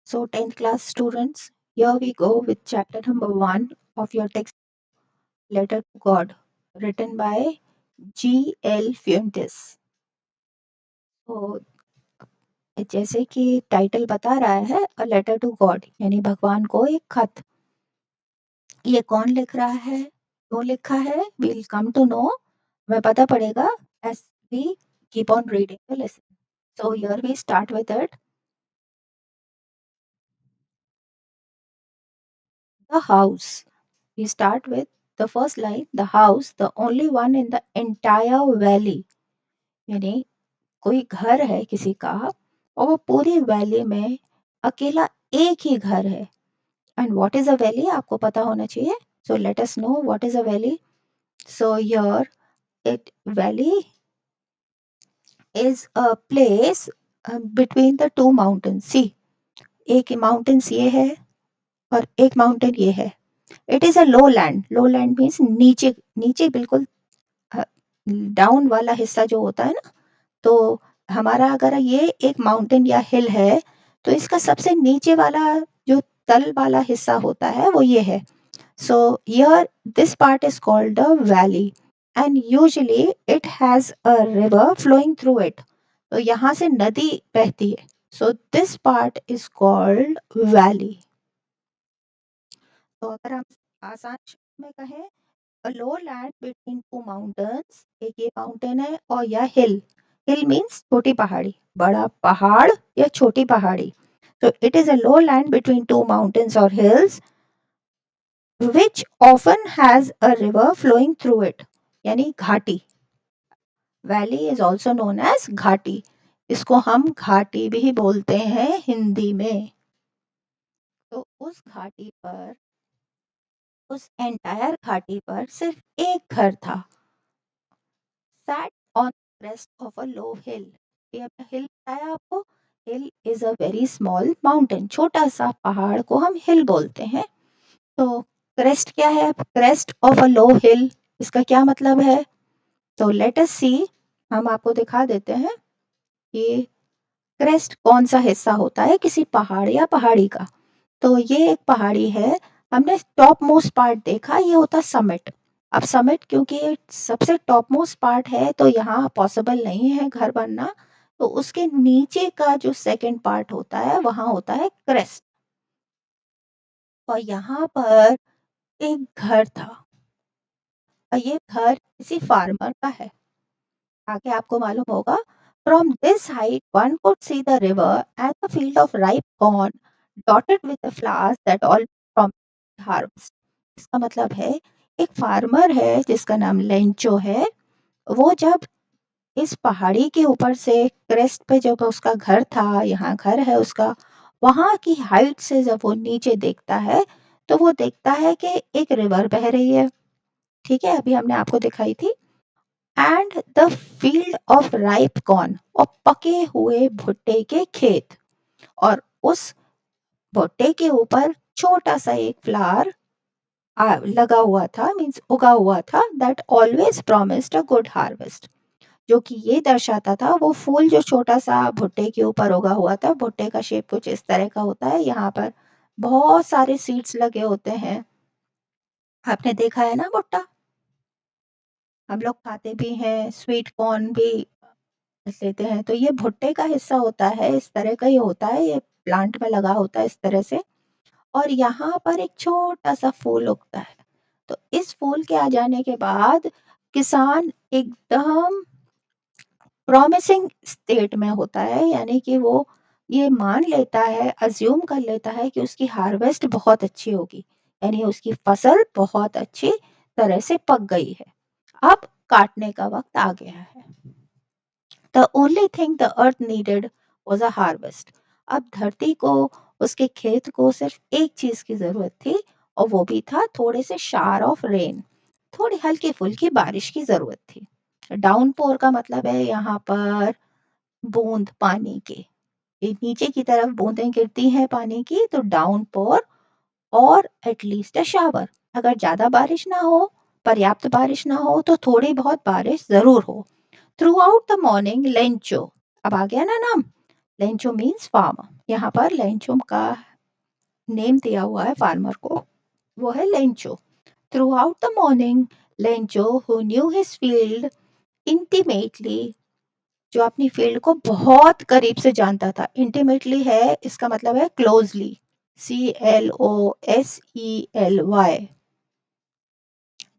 So 10th class students, here we go with chapter number 1 of your text, Letter to God, written by G.L. Fuentes. तो जैसे कि title बता रहा है, अ letter to God, यानी भगवान को एक खत। ये कौन लिख रहा है, क्यों लिखा है, विल कम टू नो, हमें पता पड़ेगा as we keep on reading the lesson. So here we start with it. The house. We start with the first line, the house, the only one in the entire valley. यानी कोई घर है किसी का और वो पूरी वैली में अकेला एक ही घर है. And what is a valley आपको पता होना चाहिए. So let us know what is a valley. So here it valley is a place between the two mountains. See, एक माउंटेन्स ये है और एक माउंटेन ये है. It is a low land. Low land means नीचे, नीचे बिल्कुल डाउन वाला हिस्सा जो होता है ना. तो हमारा अगर ये एक माउंटेन या हिल है तो इसका सबसे नीचे वाला जो तल वाला हिस्सा होता है वो ये है. So here this part is called a valley and usually it has a river flowing through it. तो यहाँ से नदी बहती है. So this part is called valley. तो अगर हम आसान शब्द में कहें, a low land between two mountains, एक ये माउंटेन है और यह हिल. हिल मीन्स छोटी पहाड़ी, बड़ा पहाड़ या छोटी पहाड़ी. So it is a low land between two mountains or hills which often has a river flowing through it. यानी घाटी. Valley is also known as घाटी. इसको हम घाटी भी बोलते हैं हिंदी में. तो उस घाटी पर, उस एंटायर घाटी पर सिर्फ एक घर था. sat on the crest of a low hill. ये हिल बताया आपको. Hill is a very small mountain. छोटा सा पहाड़ को हम हिल बोलते हैं. तो क्रेस्ट क्या है, क्रेस्ट ऑफ अ लो हिल, इसका क्या मतलब है. तो लेट अस सी, हम आपको दिखा देते हैं कि क्रेस्ट कौन सा हिस्सा होता है किसी पहाड़ या पहाड़ी का. तो ये एक पहाड़ी है. हमने टॉप मोस्ट पार्ट देखा, ये होता समिट. अब समिट क्योंकि सबसे टॉप मोस्ट पार्ट है तो यहाँ पॉसिबल नहीं है घर बनना. तो उसके नीचे का जो सेकंड पार्ट होता है वहां होता है क्रेस्ट. और यहाँ पर एक घर था और ये घर किसी फार्मर का है. आगे आपको मालूम होगा. From this height one could see the river and the field of ripe corn dotted with the flowers that all from harvest. इसका मतलब है एक फार्मर है जिसका नाम लेंचो है. वो जब इस पहाड़ी के ऊपर से क्रेस्ट पे जब उसका घर था, यहाँ घर है उसका, वहां की हाइट से जब वो नीचे देखता है तो वो देखता है कि एक रिवर बह रही है. ठीक है, अभी हमने आपको दिखाई थी. And the field of ripe corn, और पके हुए भुट्टे के खेत. और उस भुट्टे के ऊपर छोटा सा एक फ्लावर लगा हुआ था, मीन्स उगा हुआ था, that always promised a good harvest. जो कि ये दर्शाता था, वो फूल जो छोटा सा भुट्टे के ऊपर उगा हुआ था, भुट्टे का शेप कुछ इस तरह का होता है, यहाँ पर बहुत सारे सीड्स लगे होते हैं. आपने देखा है ना भुट्टा, हम लोग खाते भी हैं, स्वीट कॉर्न भी लेते हैं. तो ये भुट्टे का हिस्सा होता है, इस तरह का ही होता है, ये प्लांट में लगा होता है इस तरह से. और यहाँ पर एक छोटा सा फूल उगता है. तो इस फूल के आ जाने के बाद किसान एकदम प्रॉमिसिंग स्टेट में होता है, यानी कि वो ये मान लेता है, अज्यूम कर लेता है कि उसकी हार्वेस्ट बहुत अच्छी होगी, यानी उसकी फसल बहुत अच्छी तरह से पक गई है. अब काटने का वक्त आ गया है. The only thing the earth needed was a harvest. अब धरती को, उसके खेत को सिर्फ एक चीज की जरूरत थी और वो भी था थोड़े से शार ऑफ रेन, थोड़ी हल्की फुल्की बारिश की जरूरत थी. डाउनपोर का मतलब है यहाँ पर बूंद पानी के. ये नीचे की तरफ बूंदें गिरती हैं पानी की तो डाउनपोर, और एटलीस्ट अ शावर. अगर ज्यादा बारिश ना हो, पर्याप्त बारिश ना हो तो थोड़ी बहुत बारिश जरूर हो. Through out the morning Lencho, अब आ गया ना नाम, लेंचो मीन्स फार्मर। यहाँ पर लेंचो का नेम दिया हुआ है फार्मर को, वो है Lencho. Through out the morning Lencho who knew his field intimately, जो अपनी फील्ड को बहुत करीब से जानता था। इंटीमेटली है, इसका मतलब है क्लोजली, CLOSELY,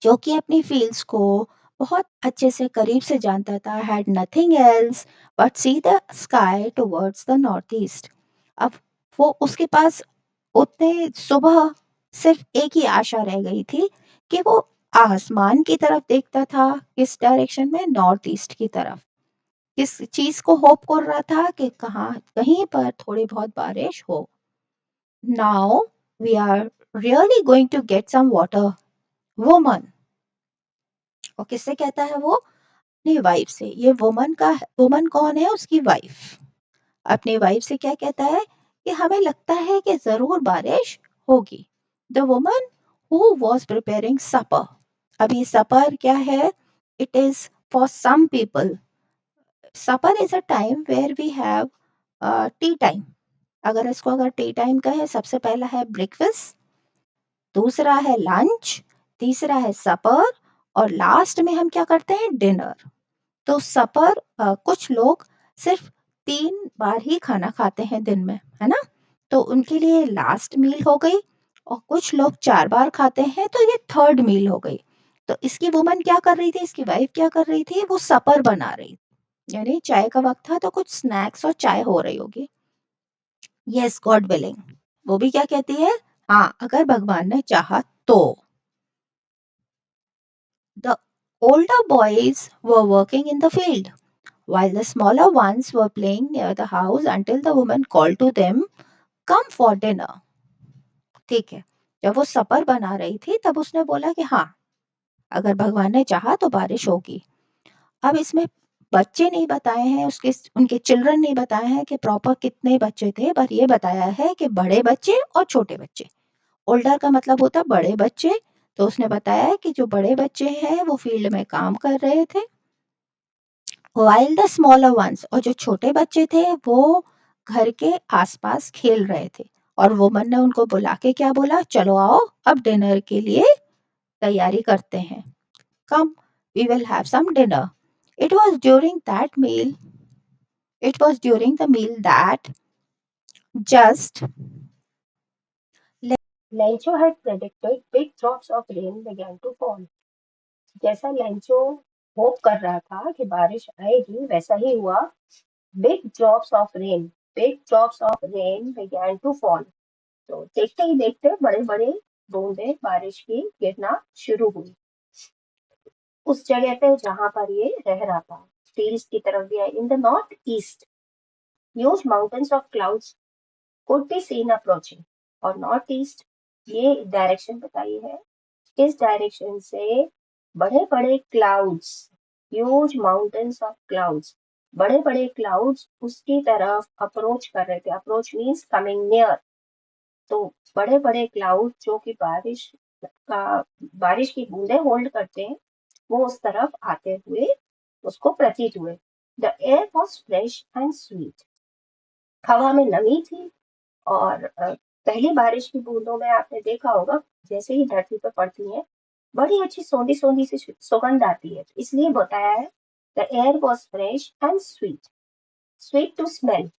जो कि अपनी फील्ड्स को बहुत अच्छे से करीब से जानता था। Had nothing else but see the sky towards the north east. अब वो उसके पास उतने सुबह सिर्फ एक ही आशा रह गई थी कि वो आसमान की तरफ देखता था। किस डायरेक्शन में? नॉर्थ ईस्ट की तरफ। किस चीज को होप कर रहा था कि कहाँ कहीं पर थोड़ी बहुत बारिश हो। Now we are really going to get some water woman. और किससे कहता है वो? अपनी वाइफ से। ये वुमन कौन है? उसकी वाइफ। अपनी वाइफ से क्या कहता है कि हमें लगता है कि जरूर बारिश होगी। The woman who was preparing supper. अब ये सपर क्या है? It is for some people. Supper is a time where we have tea time. अगर टी टाइम का है, सबसे पहला है ब्रेकफास्ट, दूसरा है लंच, तीसरा है सपर, और लास्ट में हम क्या करते हैं? डिनर। तो सपर कुछ लोग सिर्फ 3 बार ही खाना खाते हैं दिन में, है ना? तो उनके लिए लास्ट मील हो गई। और कुछ लोग 4 बार खाते हैं, तो ये थर्ड मील हो गई। तो इसकी वुमन क्या कर रही थी? इसकी वाइफ क्या कर रही थी? वो सपर बना रही थी। यानी चाय का वक्त था, तो कुछ स्नैक्स और चाय हो रही होगी। Yes, God willing. वो भी क्या कहती है? हाँ, अगर भगवान ने चाहा तो। The older boys were working in the field, while the smaller ones were playing near the house until the woman called to them, "Come for dinner." ठीक है। जब वो सपर बना रही थी, तब उसने बोला कि हाँ, अगर भगवान ने चाहा तो बारिश होगी। अब इसमें बच्चे नहीं बताए हैं, उसके उनके चिल्ड्रन नहीं बताए हैं कि प्रॉपर कितने बच्चे थे, पर ये बताया है कि बड़े बच्चे और छोटे बच्चे। ओल्डर का मतलब होता है बड़े बच्चे। तो उसने बताया है कि जो बड़े बच्चे हैं वो फील्ड में काम कर रहे थे, while the smaller ones, और जो छोटे बच्चे थे वो घर के आसपास खेल रहे थे। और वुमन ने उनको बुला के क्या बोला? चलो आओ, अब डिनर के लिए तैयारी करते हैं। Come, we will have some dinner. It was during that meal it was during the meal that just Lencho had predicted big drops of rain began to fall. जैसा लेंचो होप कर रहा था कि बारिश आएगी, वैसा ही हुआ। Big drops of rain big drops of rain began to fall. तो देखते ही देखते बड़े बड़े बूंदे बारिश की गिरना शुरू हुई उस जगह पे जहां पर ये रह रहा था। फील्ड्स की तरफ भी आई। In the north east huge mountains of clouds could be seen approaching। और नॉर्थ ईस्ट ये डायरेक्शन बताई है। इस डायरेक्शन से बड़े बड़े clouds, huge mountains of clouds, बड़े बड़े क्लाउड्स उसकी तरफ अप्रोच कर रहे थे। Approach means coming near. तो बड़े बड़े क्लाउड जो कि का बारिश की बूंदे होल्ड करते हैं, वो उस तरफ आते हुए उसको प्रतीत हुए। The air was fresh and sweet. हवा में नमी थी। और पहली बारिश की बूंदों में आपने देखा होगा, जैसे ही धरती पर पड़ती है, बड़ी अच्छी सोंधी सोंधी सी सुगंध आती है। इसलिए बताया है the air was fresh and sweet, sweet to smell.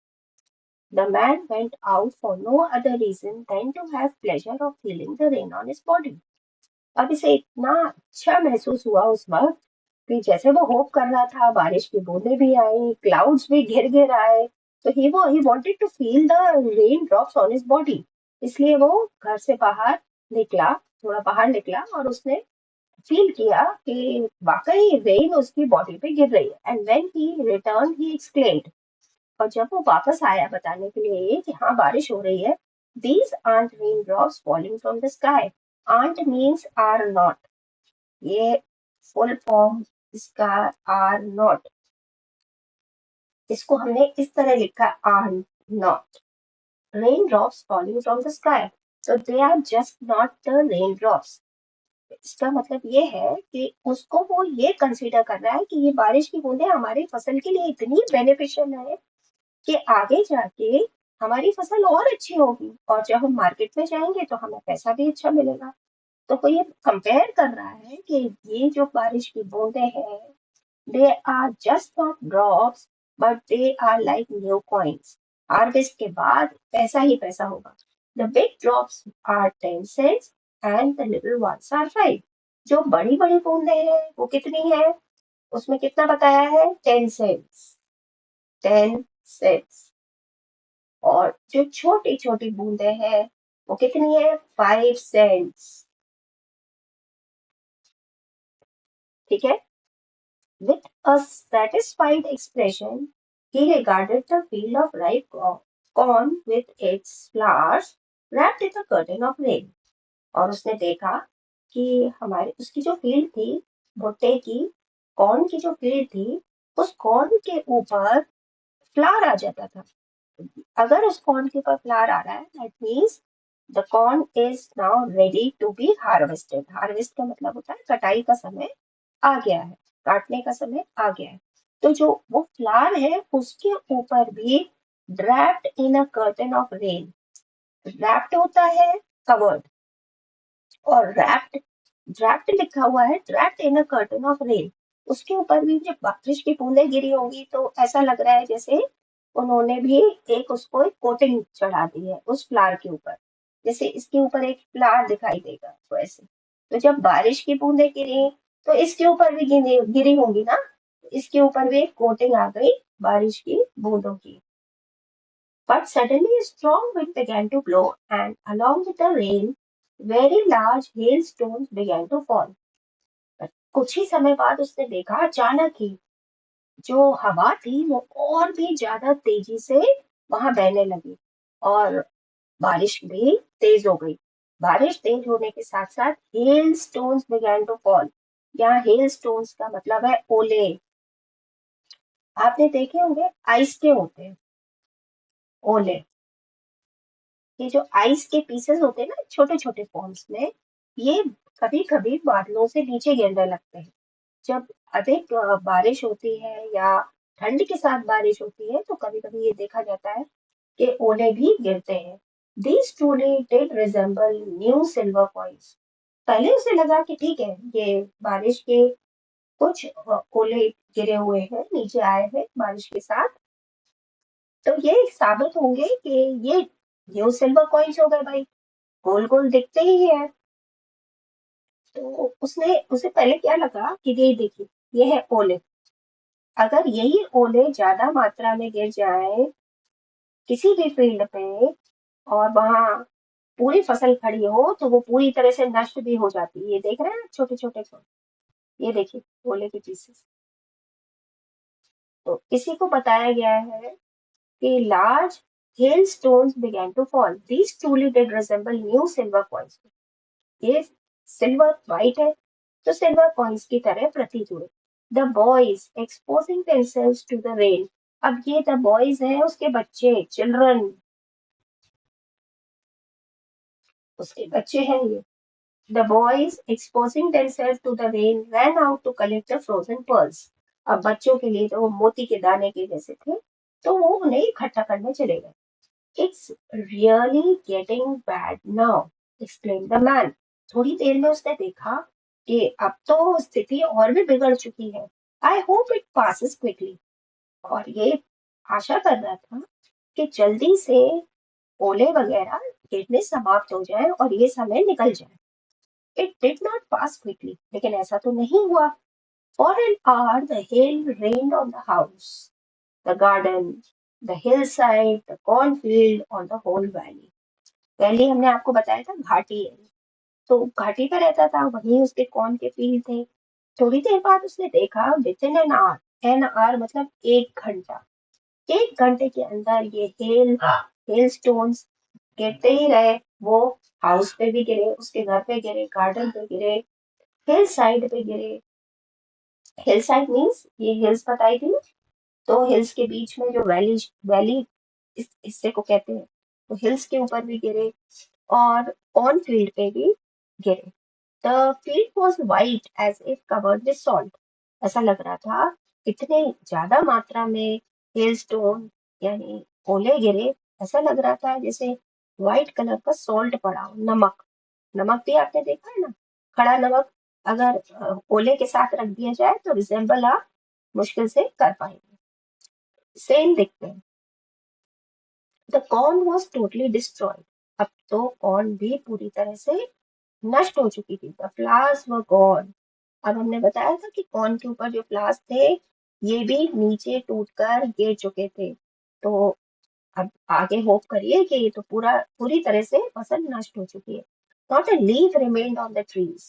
The man went out for no other reason than to have pleasure of feeling the rain on his body. अब इसे इतना अच्छा महसूस हुआ उस वक्त कि जैसे वो होप कर रहा था बारिश की बूंदें भी आई, क्लाउड्स भी घिर घिर आए। तो he wanted to feel the rain drops on his body. इसलिए वो घर से बाहर निकला, थोड़ा बाहर निकला, और उसने फील किया कि वाकई रेन उसकी बॉडी पे गिर रही है। And when he return he explained. और जब वो वापस आया बताने के लिए कि हाँ बारिश हो रही है, these aren't rain drops falling from the sky. Aren't means are not. ये फुल फॉर्म इसका आर नॉट। इसको हमने इस तरह लिखा, are not rain drops falling from the sky. तो they are just not the rain drops. इसका मतलब ये है कि उसको वो ये कंसीडर कर रहा है कि ये बारिश की बूंदें हमारी फसल के लिए इतनी बेनिफिशियल है कि आगे जाके हमारी फसल और अच्छी होगी और जब हम मार्केट में जाएंगे तो हमें पैसा भी अच्छा मिलेगा। तो कोई ये कंपेयर कर रहा है कि ये जो बारिश की बूंदें हैं, they are just not drops, but they are like new coins. Harvest के बाद पैसा ही पैसा होगा। The big drops are 10 cents and the little ones are 5। जो बड़ी बड़ी बूंदें हैं वो कितनी है? उसमें कितना बताया है? 10 cents। 10 cents। और जो छोटी छोटी बूंदें हैं वो कितनी है? 5 cents। ठीक है। With a satisfied expression, he regarded the field of ripe corn with its flowers wrapped in a curtain of rain। और उसने देखा कि हमारे उसकी जो फील्ड थी, भुट्टे की, कॉर्न की जो फील्ड थी, उस कॉर्न के ऊपर फ्लावर आ जाता था। अगर उस कॉर्न के ऊपर फ्लावर आ रहा है, that means the corn is now ready to be harvested. Harvest का मतलब होता है कटाई का समय आ गया है, काटने का समय आ गया है। तो जो वो फ्लावर है उसके ऊपर भी draped in a curtain of rain. Draped होता है कवर्ड, और रैप्ड, ड्रैप्ड लिखा हुआ है, draped in a curtain of rain. उसके ऊपर भी जब बारिश की बूंदें गिरी होंगी तो ऐसा लग रहा है जैसे उन्होंने भी एक उसको एक कोटिंग चढ़ा दी है उस फ्लावर के ऊपर। जैसे इसके ऊपर एक फ्लावर दिखाई देगा तो ऐसे। तो जब बारिश की बूंदें गिरी तो इसके ऊपर भी गिरी गिरी होंगी ना, इसके ऊपर भी एक कोटिंग आ गई बारिश की बूंदों की। But suddenly a strong wind began to blow, and along with the rain, very large hailstones began to fall। कुछ ही समय बाद उसने देखा अचानक ही जो हवा थी वो और भी ज्यादा तेजी से वहां बहने लगी, और बारिश भी तेज हो गई। बारिश तेज होने के साथ साथ hail stones began to fall. यहाँ हेल स्टोन्स का मतलब है ओले। आपने देखे होंगे आइस के होते हैं ओले। ये जो आइस के पीसेस होते हैं ना छोटे छोटे फॉर्म्स में, ये कभी कभी बादलों से नीचे गिरने लगते हैं। जब अधिक बारिश होती है या ठंड के साथ बारिश होती है तो कभी कभी ये देखा जाता है कि ओले भी गिरते हैं। These truly did resemble new silver coins। पहले उसे लगा कि ठीक है, ये बारिश के कुछ ओले गिरे हुए हैं, नीचे आए हैं बारिश के साथ, तो ये साबित होंगे कि ये न्यू सिल्वर कॉइन्स हो गए भाई, गोल गोल दिखते ही है। तो उसने उसे पहले क्या लगा कि ये देखिए, ये है ओले। अगर यही ओले ज्यादा मात्रा में गिर जाए किसी भी फील्ड पे और वहां पूरी फसल खड़ी हो तो वो पूरी तरह से नष्ट भी हो जाती है। ये देख रहे हैं छोटे छोटे को, ये देखिए ओले के पीसेस। तो इसी को बताया गया है कि large hailstones began to fall। These truly did resemble new silver coins। ये सिल्वर व्हाइट है तो सिल्वर कॉइन्स की तरह प्रतीत हुए। The boys exposing themselves to the rain. अब ये द बॉयज हैं उसके बच्चे, चिल्ड्रन, उसके बच्चे हैं ये। The boys exposing themselves to the rain ran out to collect the frozen pearls। अब बच्चों के लिए तो वो मोती के दाने के जैसे थे, तो वो उन्हें इकट्ठा करने चले गए। It's really getting bad now, explain the man. थोड़ी देर में उसने देखा कि अब तो स्थिति और भी बिगड़ चुकी है। I hope it passes quickly. और ये आशा कर रहा था कि जल्दी से ओले वगैरह गिरने समाप्त हो जाए और ये समय निकल जाए। It did not pass quickly, लेकिन ऐसा तो नहीं हुआ। For an hour the hell rained on the house, the garden, the Hillside, the cornfield और द होल वैली। वैली हमने आपको बताया था घाटी है, तो घाटी पे रहता था, वहीं उसके कॉर्न के फील्ड थे। थोड़ी देर बाद उसने देखा विद इन एन आवर मतलब 1 घंटा, 1 घंटे के अंदर ये हेल स्टोन्स गिरते ही रहे। वो हाउस पे भी गिरे, उसके घर पे गिरे, गार्डन पे गिरे, हिल साइड पे गिरे। हिल साइड मीन्स ये हिल्स बताई थी ना, तो हिल्स के बीच में जो वैली, वैली इस हिस्से को कहते हैं, तो हिल्स के ऊपर भी गिरे और ऑन फील्ड पे भी गिरे। The field was white as if covered with salt. ऐसा लग रहा था इतने ज्यादा मात्रा में हेल स्टोन यानी ओले गिरे, ऐसा लग रहा था जैसे व्हाइट कलर का सॉल्ट पड़ा हो, नमक। नमक भी आपने देखा है ना, खड़ा नमक अगर ओले के साथ रख दिया जाए तो रिजेंबल आप मुश्किल से कर पाएंगे, सेम दिखते हैं। The corn was totally destroyed, अब तो कॉर्न भी पूरी तरह से नष्ट हो चुकी थी। द फ्लावर्स वर गॉन, अब हमने बताया था कि कॉर्न के ऊपर जो फ्लावर्स थे ये भी नीचे टूटकर गिर चुके थे। तो अब आगे होप करिए कि ये तो पूरी तरह से फसल नष्ट हो चुकी है। Not a leaf remained on the trees,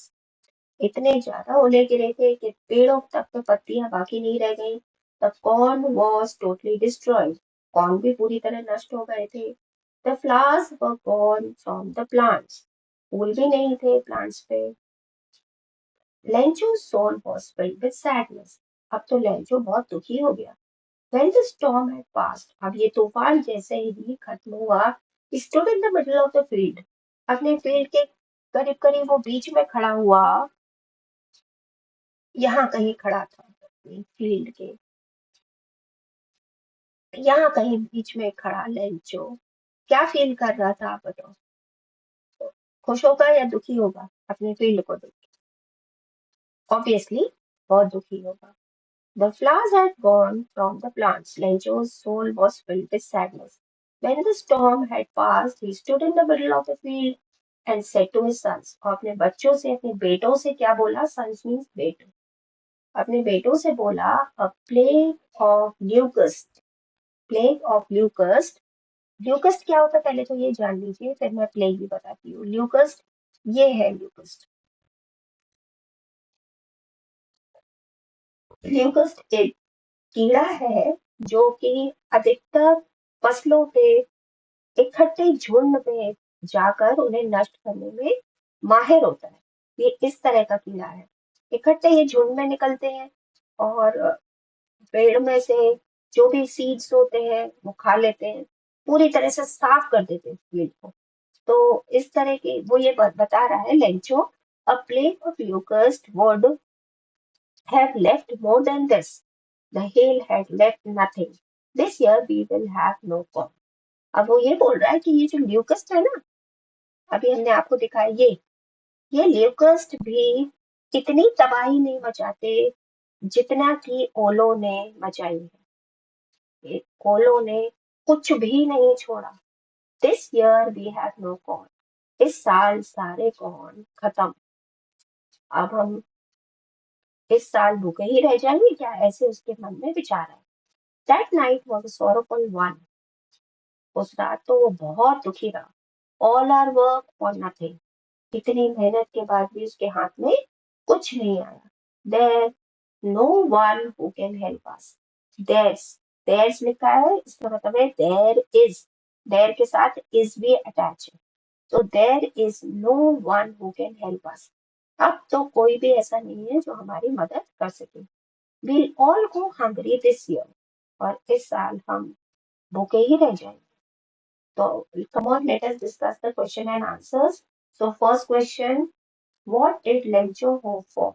इतने ज्यादा ओले गिरे थे कि पेड़ों तक पे पत्तियां बाकी नहीं रह गई। The corn was totally destroyed, corn भी पूरी तरह नष्ट हो गए थे। The flowers were gone from the plants, फूल भी नहीं थे प्लांट्स पे। लेंचो's soul was filled with sadness, अब तो लेंचो बहुत दुखी हो गया। When the storm had passed, अब ये तूफान जैसे ही खत्म हुआ, he stood in the middle of the field, अपने फील्ड के करीब करीब वो बीच में खड़ा हुआ, यहाँ कहीं खड़ा था फील्ड के, यहाँ कहीं बीच में खड़ा लेंचो। क्या फील कर रहा था आप बताओ? खुश होगा या दुखी होगा अपने फील्ड को देख? ऑब्वियसली बहुत दुखी होगा। The flowers had gone from the plants. Lencho's soul was filled with sadness. When the storm had passed, he stood in the middle of the field and said to his sons, और अपने बच्चों से, अपने बेटों से क्या बोला? Sons means बेटो। अपने बेटों से बोला, a plague of locust, plague of locust। ल्यूकस्ट क्या होता है पहले तो ये जान लीजिए, फिर मैं प्लेग भी बताती हूँ। ल्यूकस्ट, ये है ल्यूकस्ट। ल्यूकस्ट एक कीड़ा है जो कि अधिकतर फसलों पे इकट्ठे झुंड में जाकर उन्हें नष्ट करने में माहिर होता है। ये इस तरह का कीड़ा है, इकट्ठे ये झुंड में निकलते हैं और पेड़ में से जो भी सीड्स होते हैं वो खा लेते हैं, पूरी तरह से साफ कर देते हैं फील्ड को। तो इस तरह के वो ये बता रहा है Lencho, a plague of locust would have left more than this. The hail had left nothing. This year we will have no corn. अब वो ये बोल रहा है कि ये जो ल्यूकस्ट है ना, अभी हमने आपको दिखाया ये ल्यूकस्ट भी इतनी तबाही नहीं मचाते जितना कि ओलों ने मचाई है। ये ओलों ने कुछ भी नहीं छोड़ा। This year we have no corn, इस साल सारे कॉर्न खत्म। अब हम इस साल भूखे ही रह जाएंगे क्या, ऐसे उसके मन में विचार है। That night was a sorrowful one, उस रात तो वो बहुत दुखी रहा। All our work for nothing, इतनी मेहनत के बाद भी उसके हाथ में कुछ नहीं आया। There no one who can help us, there's, there's लिखा है, इसका मतलब है देयर इज, देयर के साथ इज भी अटैच है। तो there is no one who can help us, अब तो कोई भी ऐसा नहीं है जो हमारी मदद कर सके। We'll all go hungry this year, और इस साल हम भूखे ही रह जाएंगे। तो come on, let us discuss the question and answers. So first question, what did Lencho hope for?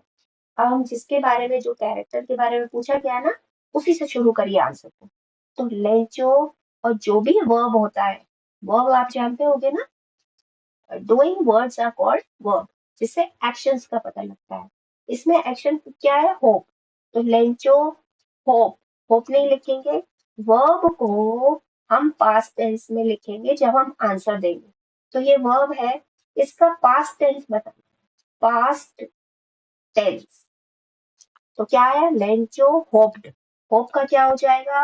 अब हम जिसके बारे में, जो कैरेक्टर के बारे में पूछा गया ना, उसी से शुरू करिए आंसर को। तो लेंचो, और जो भी वर्ब होता है, वर्ब आप जानते होंगे ना, doing words are called verb, जिससे एक्शंस का पता लगता है। इसमें एक्शन क्या है? होप। तो लेंचो होप, होप नहीं लिखेंगे, वर्ब को हम पास्ट टेंस में लिखेंगे जब हम आंसर देंगे। तो ये वर्ब है, इसका पास्ट टेंस बताना, पास्ट टेंस। तो क्या है? लेंचो होप्ड, होप का क्या हो जाएगा?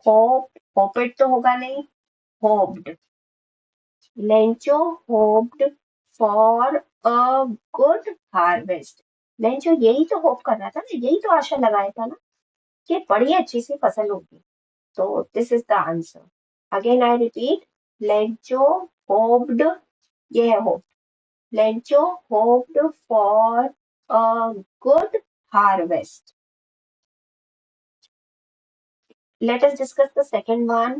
होप, होपेड तो होगा नहीं, hoped. Lencho hoped for a good harvest, Lencho यही तो होप कर रहा था ना, यही तो आशा लगाया था ना कि बड़ी अच्छी सी फसल होगी। तो this is the answer. Again I repeat, Lencho hoped, ये है hope, Lencho hoped for a good harvest. Let us discuss the second one.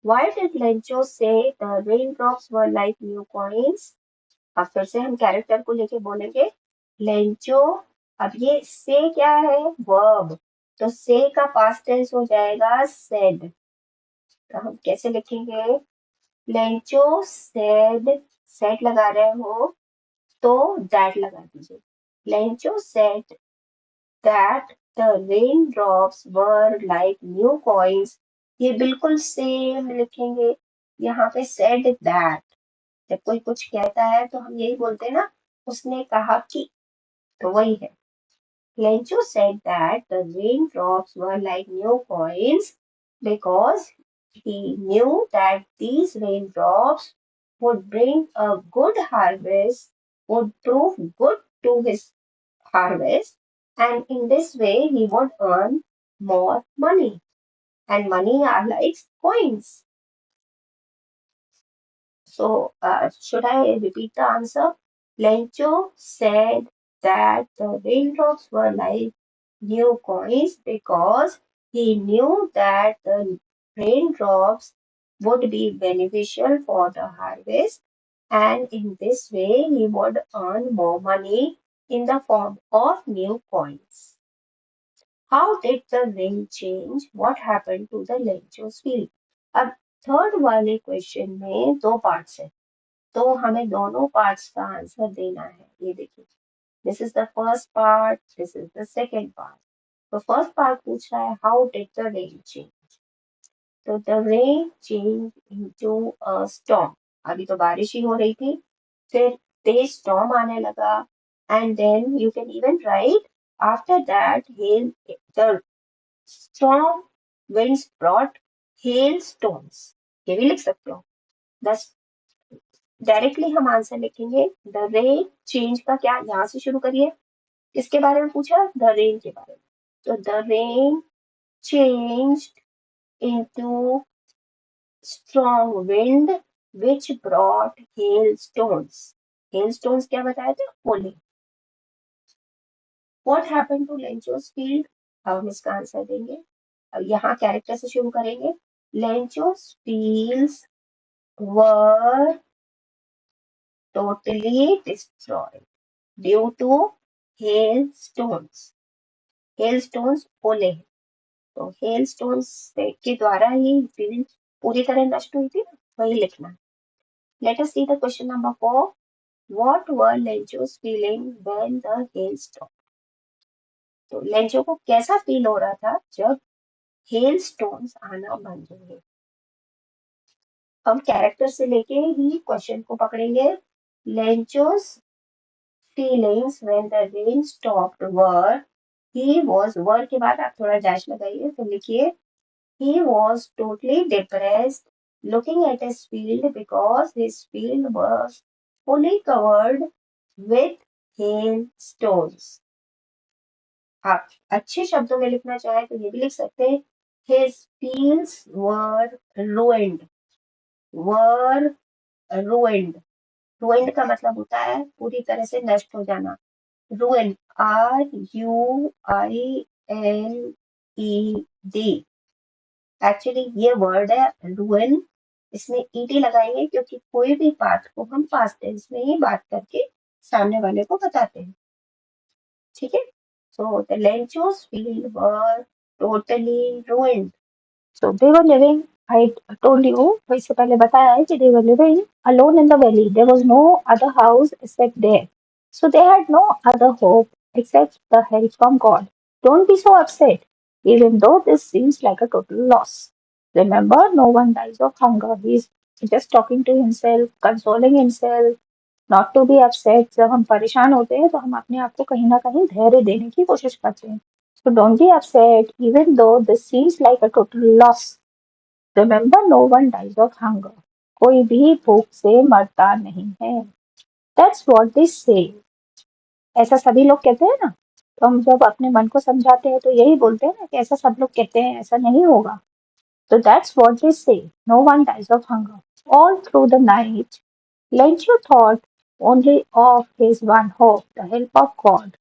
Why did Lencho say the raindrops were like new coins? अब फिर से हम character को लेके बोलेंगे Lencho. अब ये से क्या है? वर्ब, तो से का पास्ट टेंस हो जाएगा सेड। तो हम कैसे लिखेंगे? लेंचो सेड, सेड लगा रहे हो तो दैट लगा दीजिए। Lencho said that the rain drops were like new coins, ये बिल्कुल सेम लिखेंगे। यहाँ पे सेड दैट, जब कोई कुछ कहता है तो हम यही बोलते हैं ना, उसने कहा कि, तो वही है। Lencho said that the raindrops were like new coins because he knew that these raindrops would bring a good harvest, would prove good to his harvest, and in this way he would earn more money. And money are like coins. So, should I repeat the answer? Lencho said that the raindrops were like new coins because he knew that the raindrops would be beneficial for the harvest, and in this way he would earn more money in the form of new coins. How did the rain change? What happened to the Lencho's field? अब third वाले question में दो parts है, तो हमें दोनों parts का answer देना है। ये देखिए, this is the first part, this is the second part. तो फर्स्ट पार्ट पूछ रहा है how did the rain change. तो the rain change into a storm, अभी तो बारिश ही हो रही थी, फिर तेज स्टॉर्म आने लगा, and then you can even write after that hail, the storm winds brought hailstones, ये भी लिख सकते हो। बस डायरेक्टली हम आंसर लिखेंगे द रेन चेंज का, क्या यहाँ से शुरू करिए, किसके बारे में पूछा? द रेन के बारे में। तो the rain changed into strong wind which brought hailstones. Hailstones क्या बताया था? ओले। What happened to Lencho's field? अब हम इसका आंसर देंगे। अब यहाँ कैरेक्टर से शुरू करेंगे। Lencho's fields were totally destroyed due to hailstones. Hailstones ओले, तो hailstones के द्वारा ही फील्ड पूरी तरह नष्ट हुई थी ना, वही लिखना। Let us see the question number 4. What were Lencho's feeling when the hail stopped? तो लेंचो को कैसा फील हो रहा था जब हेल स्टोन्स आना बंद हुए? हम कैरेक्टर से लेके ही क्वेश्चन को पकड़ेंगे। लेंचो's feelings when the rain stopped were, he was, were के बाद आप थोड़ा डैश लगाइए, फिर लिखिए he was totally depressed looking at his field because his field was fully covered with hailstones. आप अच्छे शब्दों में लिखना चाहे तो ये भी लिख सकते हैं his fields were ruined, were ruined। ruined का मतलब होता है पूरी तरह से नष्ट हो जाना। ruin, ruined, एक्चुअली ये वर्ड है ruin, इसमें ed लगाएंगे क्योंकि कोई भी बात को हम पास्ट टेंस में ही बात करके सामने वाले को बताते हैं, ठीक है। So the Lenchos field were totally ruined. So they were living, I told you, तो इससे पहले बताया है कि they were living alone in the valley. There was no other house except there. So they had no other hope except the help from God. Don't be so upset, even though this seems like a total loss. Remember, no one dies of hunger. He's just talking to himself, consoling himself, not to be upset. जब हम परेशान होते हैं तो हम अपने आप को कहीं ना कहीं धैर्य देने की कोशिश करते हैं। So don't be upset even though this seems like a total loss. Remember, no one dies of hunger, कोई भी भूख से मरता नहीं है। दैट्स व्हाट दे से, ऐसा सभी लोग कहते हैं ना। तो हम जब अपने मन को समझाते हैं तो यही बोलते हैं ना कि ऐसा सब लोग कहते हैं, ऐसा नहीं होगा। तो that's what they say, no one dies of hunger. All through the night Lencho thought only of his one hope, the help of God,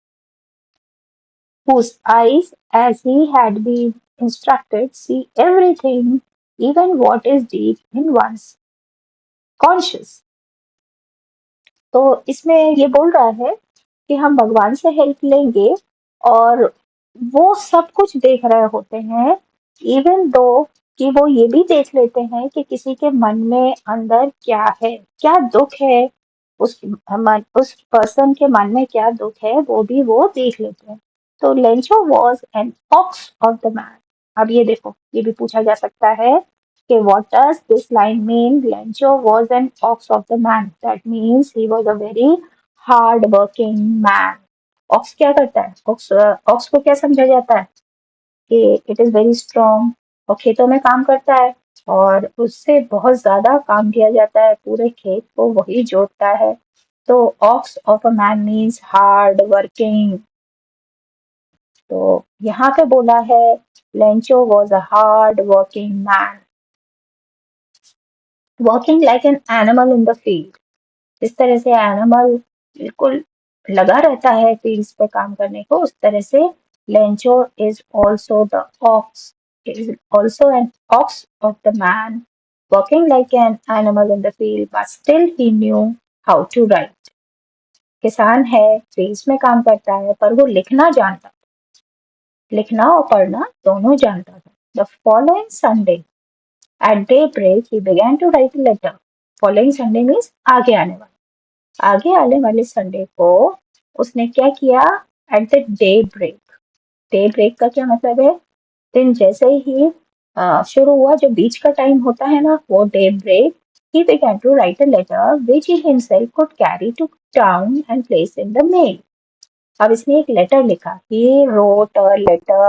whose eyes, as he had been instructed, see everything, even what is deep in one's conscience. तो इसमें ये बोल रहा है कि हम भगवान से हेल्प लेंगे और वो सब कुछ देख रहे होते हैं, इवन दो कि वो ये भी देख लेते हैं कि किसी के मन में अंदर क्या है, क्या दुख है, उस पर्सन के मन में क्या दुख है वो देख लेते हैं। तो Lencho was an ox of the man. अब ये देखो, ये भी पूछा जा सकता है कि what does this line mean? Lencho was an ox of the man, that means he was a very hard working man. Ox क्या करता है? ऑक्स को क्या समझा जाता है कि इट इज वेरी स्ट्रॉन्ग, और खेतों में काम करता है, और उससे बहुत ज्यादा काम किया जाता है, पूरे खेत को वही जोतता है। तो ox of a man means hard working. तो यहाँ पे बोला है Lencho was a hard working man, working like an animal in the field. जिस तरह से एनिमल बिल्कुल लगा रहता है फील्ड्स पे काम करने को, उस तरह से Lencho is also the ox, is also an ox of the man, working like an animal in the field, but still he knew how to write. किसान है, फील्ड्स में काम करता है, पर वो लिखना जानता, लिखना और पढ़ना दोनों जानता था। The following Sunday at day break he began to write a letter. Following Sunday means आगे आने वाले संडे को उसने क्या किया? At the day break. Day break का क्या मतलब है? दिन जैसे ही शुरू हुआ, जो बीच का टाइम होता है ना, वो day break. He began to write a letter which he himself could carry to town and place in the mail. अब इसने एक लेटर लिखा। He wrote a letter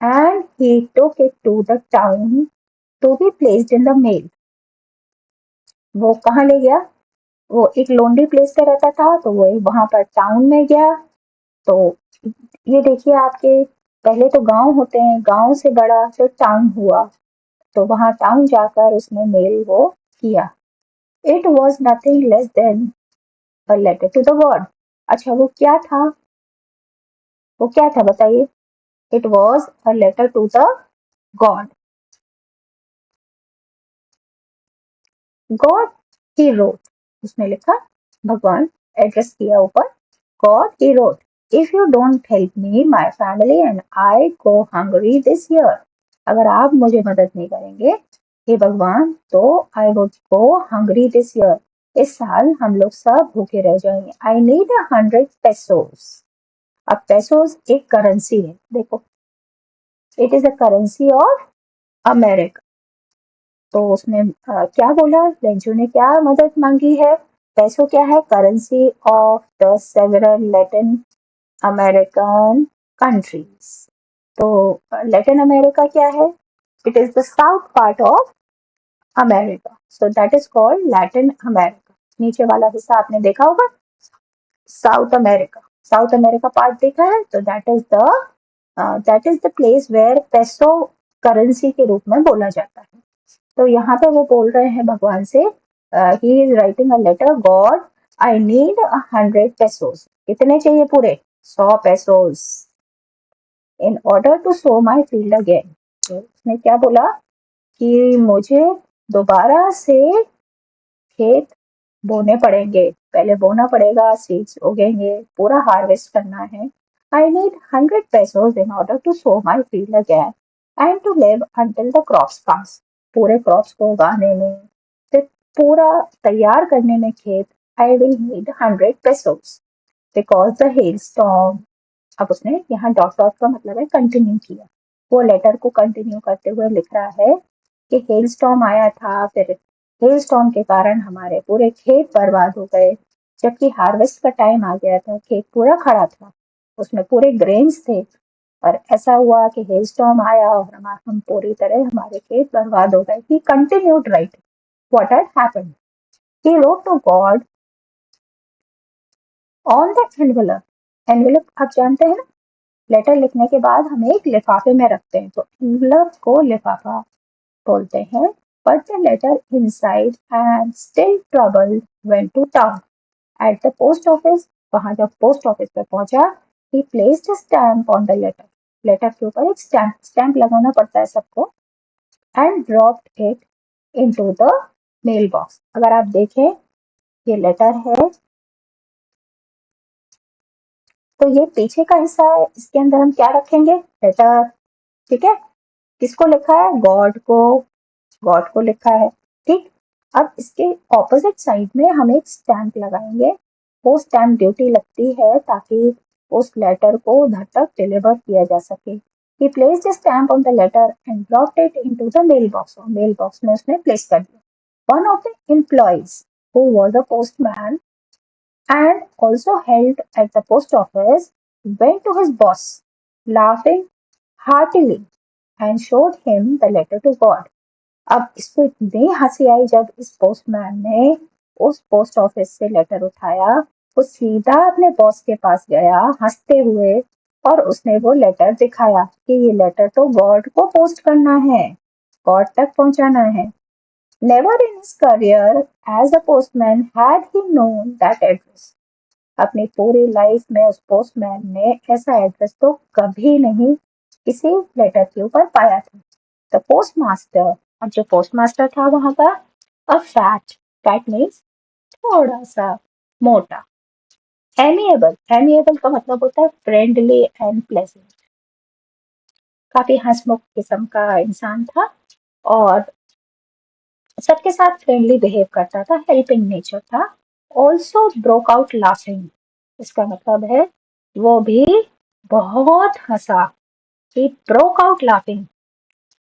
and he took it to the town to be placed in the mail. वो कहाँ ले गया? वो एक लोनली प्लेस पे रहता था, तो वो वहां पर टाउन में गया। तो ये देखिए आपके, पहले तो गांव होते हैं, गांव से बड़ा फिर टाउन हुआ, तो वहां टाउन जाकर उसने मेल वो किया। It was nothing less than a letter to the God. अच्छा, वो क्या था? वो क्या था बताइए? It was a letter to the God. God he wrote, उसने लिखा, भगवान एड्रेस किया ऊपर। God he wrote, if you don't help me my family and I go hungry this year. अगर आप मुझे मदद नहीं करेंगे हे भगवान, तो I would go hungry this year, इस साल हम लोग सब भूखे रह जाएंगे। आई नीड 100 पेसोस। अब पेसोस एक करेंसी है, देखो, it is a currency of America. तो उसने क्या बोला? लेंचो ने क्या मदद मांगी है? पैसों क्या है? Currency of the several Latin American countries. तो लैटिन अमेरिका क्या है? It is the south part of America, so that is called Latin America. नीचे वाला हिस्सा आपने देखा होगा, South America. South America part देखा है, तो that is the place where peso currency के रूप में बोला जाता है। तो यहाँ पे वो बोल रहे हैं भगवान से, he is writing a letter, God I need 100 pesos. कितने चाहिए? पूरे 100 pesos, in order to sow my field again. तो उसने क्या बोला कि मुझे दोबारा से खेत बोने पड़ेंगे, पहले बोना पड़ेगा, सीड्स उगेंगे, पूरा हार्वेस्ट करना है। I need 100 pesos in order to sow my field again and to live until the crops pass. पूरे क्रॉप्स को उगाने में, फिर पूरा तैयार करने में खेत, I will need 100 pesos because the hell storm. अब उसने यहाँ डॉट डॉट का मतलब है कंटिन्यू किया। वो लेटर को कंटिन्यू करते हुए लिख रहा है कि हेल स्टॉर्म आया था, फिर हेल स्टॉर्म के कारण हमारे पूरे खेत बर्बाद हो गए। जबकि हार्वेस्ट का टाइम आ गया था, खेत पूरा खड़ा था, उसमें पूरे ग्रेन्स थे, और ऐसा हुआ कि हेल स्टॉर्म आया और हम पूरी तरह, हमारे खेत बर्बाद हो गए। He continued writing what had happened. He wrote to God on the envelope. Envelope आप जानते हैं ना, लेटर लिखने के बाद हम एक लिफाफे में रखते हैं, तो एनवेलप को लिफाफा बोलते हैं। But the letter inside and still troubled went to town. At the post office, वहां जब पोस्ट ऑफिस पे पहुंचा, he placed a stamp on the letter. Letter के ऊपर एक स्टैंप लगाना पड़ता है सबको, and dropped it into the mailbox. अगर आप देखें, ये लेटर है, तो ये पीछे का हिस्सा है, इसके अंदर हम क्या रखेंगे? लेटर, ठीक है। किसको लिखा है? गॉड को लिखा है। ठीक। अब इसके ऑपोजिट साइड में हम एक स्टैंप लगाएंगे। वो स्टैंप ड्यूटी लगती है ताकि उस लेटर को उधर तक डिलीवर किया जा सके। He placed a stamp on the letter and dropped it into the mailbox. और mailbox में उसने place कर दिया। One of the employees, who was a postman and also held at the post office, went to his boss, laughing heartily, and showed him the letter to God. अब इसको इतनी हंसी आई जब इस पोस्टमैन ने उस पोस्ट ऑफिस से letter उठाया। वो सीधा अपने बॉस के पास गया हंसते हुए और उसने वो लेटर दिखाया कि ये लेटर तो गॉड को पोस्ट करना है, गॉड तक पहुंचाना है। Never in his career as a postman had he known that address. अपनी पूरी लाइफ में उस पोस्टमैन ने ऐसा एड्रेस तो कभी नहीं किसी लेटर के ऊपर पाया था। द पोस्ट मास्टर, अब जो पोस्ट मास्टर था वहां का, अ फैट, फैट मीन्स थोड़ा सा मोटा। एमिएबल, एमिएबल का मतलब होता है फ्रेंडली एंड प्लेजेंट। काफी हंसमुख किस्म का इंसान था और सबके साथ फ्रेंडली बिहेव करता था, हेल्पिंग नेचर था। ऑल्सो ब्रोक आउट लाफिंग, इसका मतलब है वो भी बहुत हंसा। ही ब्रोक आउट लाफिंग,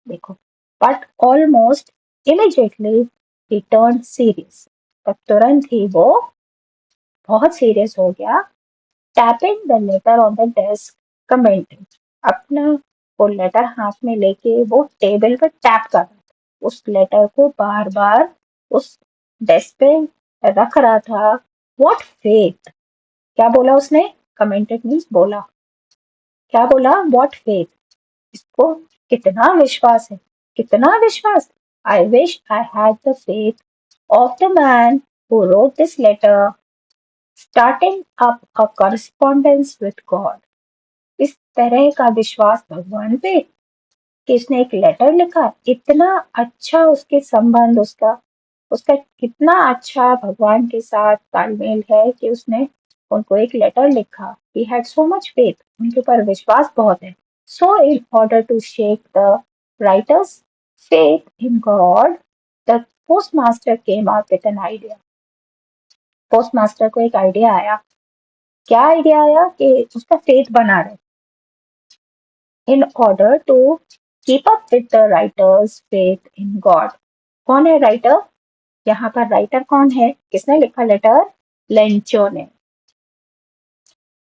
देखो। But almost immediately he turn serious, पर तुरंत ही वो बहुत सीरियस हो गया। Tapping the later on the desk, commenting, अपना वो लेटर हाथ में लेके वो टेबल पर टैप कर रहा था, उस लेटर को बार बार उस डेस्क पे रख रहा था। व्हाट फेथ, क्या बोला उसने? कमेंटेड मीन्स बोला। क्या बोला? व्हाट फेथ, इसको कितना विश्वास है, कितना विश्वास। I wish I had the faith of the man who wrote this letter, starting up a correspondence with God. इस तरह का विश्वास भगवान पे कि उसने एक लेटर लिखा, इतना अच्छा उसके संबंध, उसका उसका कितना अच्छा भगवान के साथ तालमेल है कि उसने उनको एक लेटर लिखा। He had so much faith, उनके ऊपर विश्वास बहुत है। So in order to shake the writer's faith in God, the post master came out with an idea. Post master को एक आइडिया आया। क्या आइडिया आया? कि उसका फेथ बना रहे। In order to keep up with the writer's faith in God. कौन है राइटर? यहाँ पर राइटर कौन है? किसने लिखा लेटर? लेंचो ने।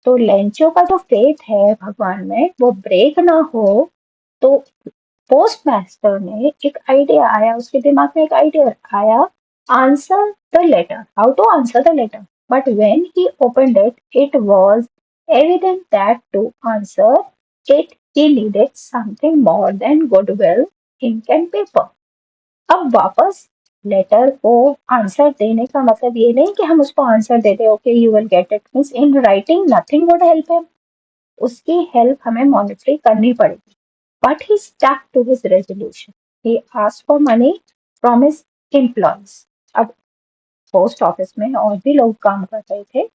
तो लेंचो का जो फेथ है भगवान में वो ब्रेक ना हो, तो पोस्ट मास्टर ने एक आइडिया आया, उसके दिमाग में एक आइडिया आया। Answer the letter, how to answer the letter. But when he opened it, it was evident that to answer it he needed something more than goodwill, ink and paper. अब वापस letter को answer देने का मतलब ये नहीं कि हम उसको आंसर दे दे, okay you will get it, means in writing nothing would help him. उसकी हेल्प हमें मॉनिटरी करनी पड़ेगी। But he stuck to his resolution. He asked for money from his employees. अब पोस्ट ऑफिस में और भी लोग काम कर रहे थे,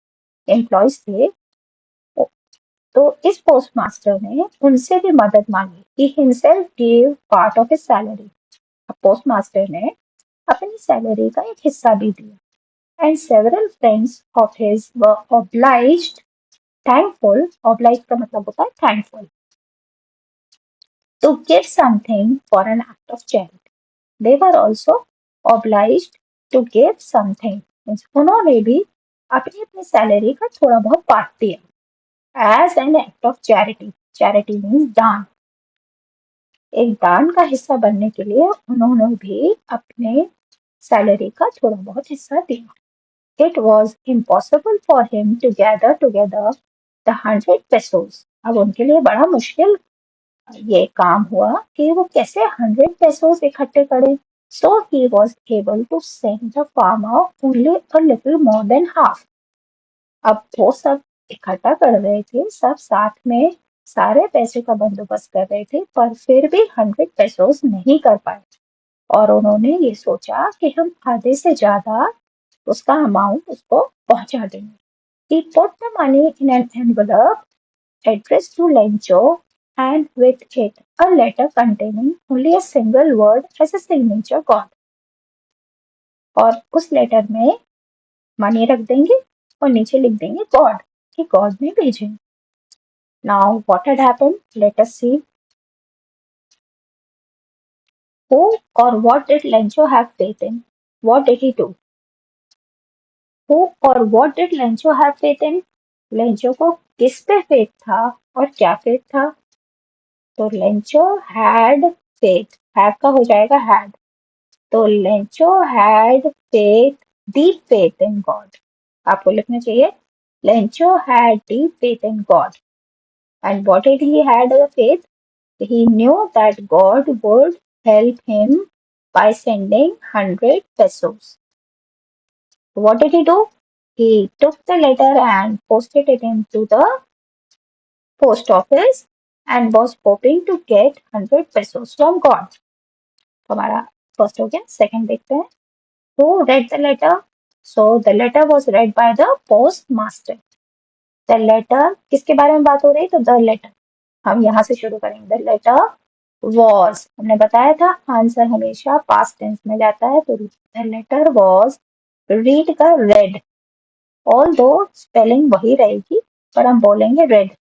एम्प्लॉयज थे। तो इस पोस्ट मास्टर ने उनसे भी मदद मांगी। He himself give part of his salary. अब पोस्ट मास्टर ने अपनी सैलरी का एक हिस्सा भी दिया। And several friends of his were obliged, thankful, obliged का मतलब होता है thankful, to give something for an act of charity. They were also obliged to give something, means उन्होंने भी अपनी अपनी सैलरी का थोड़ा बहुत पार्ट दिया as an act of charity. Charity means दान। एक दान का हिस्सा बनने के लिए उन्होंने भी अपने सैलरी का थोड़ा बहुत हिस्सा दिया। It was impossible for him to gather together the 100 pesos. अब उनके लिए बड़ा मुश्किल ये काम हुआ कि वो कैसे 100 pesos इकट्ठे करें। So he was able to send the farmer only a little more than half. अब वो सब इकट्ठा कर रहे थे, सब साथ में सारे पैसे का बंदोबस्त कर रहे थे, पर फिर भी 100 pesos नहीं कर पाए। और उन्होंने ये सोचा कि हम आधे से ज्यादा उसका अमाउंट उसको पहुंचा देंगे। He put the money in an envelope addressed to Lencho and with it a letter containing only a single word as a signature God. और उस लेटर में मनी रख देंगे और नीचे लिख देंगे गॉड कि गॉड ने भेजे. Now what had happened? Let us see. Who or what did Lencho have faith in? What did he do? Who or what did Lencho have faith in? Lencho को किस पे फेथ था और क्या faith था? तो लेंचो हैड फेथ, हैव का हो जाएगा हैड. तो Lencho had faith, deep faith in God. आपको लिखना चाहिए Lencho had deep faith in God. And what did he had a faith? He knew that God would help him by sending 100 pesos. What did he do? He took the letter and posted it into the post office and was hoping to get 100 pesos from God. हमारा first हो गया. Second देखते हैं. Who read the letter? So the letter was read by the postmaster. The letter किसके बारे में बात हो रही है? तो the letter हम यहाँ से शुरू करेंगे. The letter was, हमने बताया था आंसर हमेशा पास्ट टेंस में जाता है. तो the letter was, read का read, although स्पेलिंग वही रहेगी पर हम बोलेंगे read.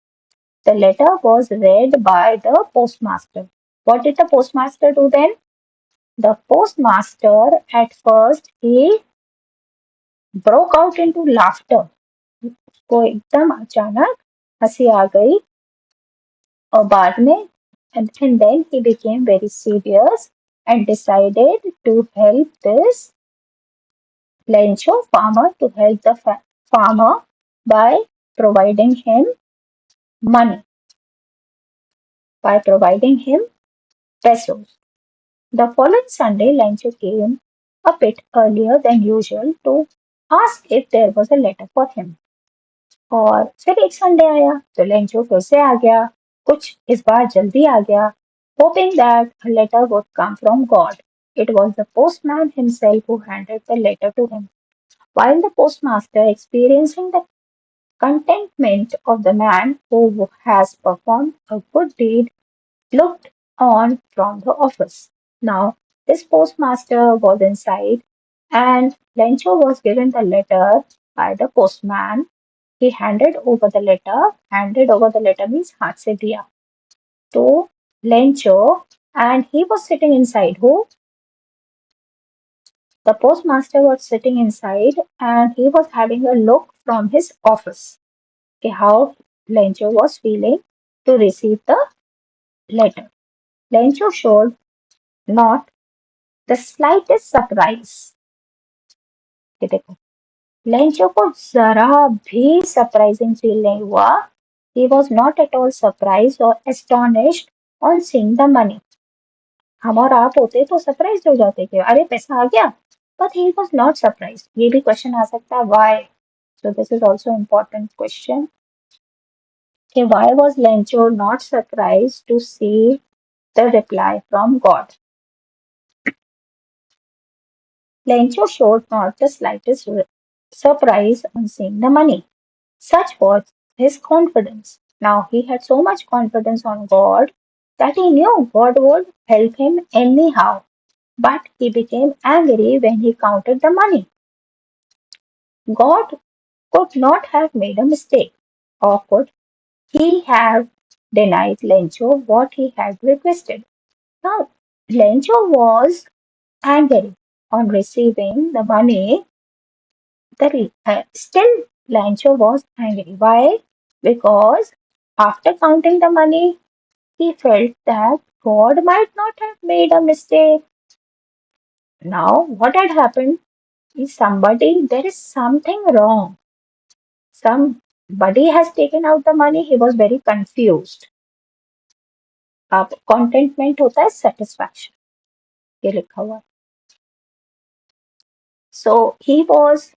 The letter was read by the postmaster. What did the postmaster do then? The postmaster at first he broke out into laughter. उसको एकदम अचानक हंसी आ गई और बाद में and then he became very serious and decided to help this Lencho farmer, to help the farmer by providing him money, by providing him pesos. The following Sunday, Lencho came a bit earlier than usual to ask if there was a letter for him. और फिर एक Sunday आया तो Lencho फिर से आ गया, कुछ इस बार जल्दी आ गया, hoping that a letter would come from God. It was the postman himself who handed the letter to him. While the postmaster, experiencing the contentment of the man who has performed a good deed, looked on from the office. Now, this postmaster was inside, and Lencho was given the letter by the postman. He handed over the letter. Handed over the letter means हाथ से दिया. तो Lencho, and he was sitting inside. Who? The postmaster was sitting inside, and he was having a look from his office. Okay, how Lencho was feeling to receive the letter. Lencho showed not the slightest surprise. ये देखो, Lencho को जरा भी surprising feel नहीं हुआ. He was not at all surprised or astonished on seeing the money. हम और आप होते तो सरप्राइज हो जाते कि अरे पैसा आ गया. But he was not surprised. ये भी क्वेश्चन आ सकता है why. So this is also important question. Okay, why was Lencho not surprised to see the reply from God? Lencho showed not the slightest surprise on seeing the money. Such was his confidence. Now he had so much confidence on God that he knew God would help him anyhow. But he became angry when he counted the money. God could not have made a mistake, or could he have denied Lencho what he had requested. Now, Lencho was angry on receiving the money. Still, Lancho was angry. Why? Because after counting the money, he felt that God might not have made a mistake. Now, what had happened is there is something wrong. Somebody has taken out the money. He was very confused. अब contentment होता है satisfaction. ये लिखा हुआ है. So he was